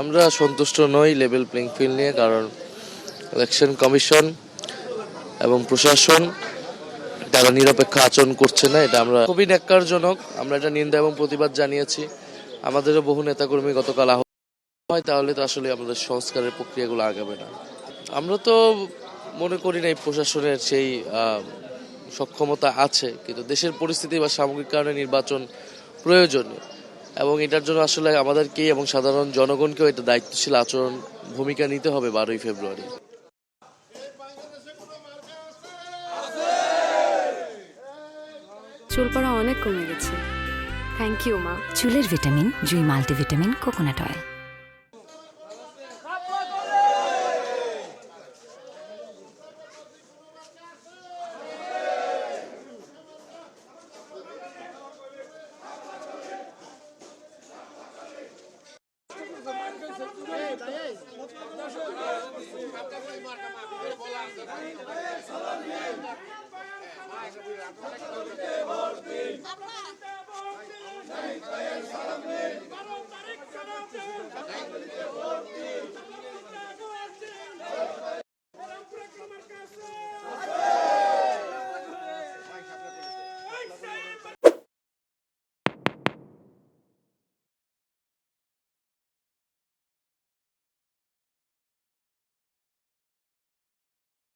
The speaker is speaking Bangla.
আমরা সন্তুষ্ট নই লেভেল প্লেইং ফিল্ড নিয়ে, কারণ ইলেকশন কমিশন এবং প্রশাসন তারা নিরপেক্ষ আচরণ করছে না। এটা আমরা খুবই ন্যাক্কারজনক। আমরা এটা নিন্দা এবং প্রতিবাদ জানিয়েছি। আমাদেরও বহু নেতাকর্মী গতকাল আহত হয়, তাহলে তো আসলে আমাদের সংস্কারের প্রক্রিয়াগুলো আগাবে না। আমরা তো মনে করি না এই প্রশাসনের সেই সক্ষমতা আছে, কিন্তু দেশের পরিস্থিতি বা সামগ্রিক কারণে নির্বাচন প্রয়োজনীয় এবং এটার জন্য আসলে আমাদেরকেই এবং সাধারণ জনগণকেও এটা দায়িত্বশীল আচরণ ভূমিকা নিতে হবে 12ই ফেব্রুয়ারি। চুল পড়া অনেক কমে গেছে। থ্যাংক ইউ মা। চুলের ভিটামিন জুই মাল্টিভিটামিন কোকোনাট অয়েল। আপনারা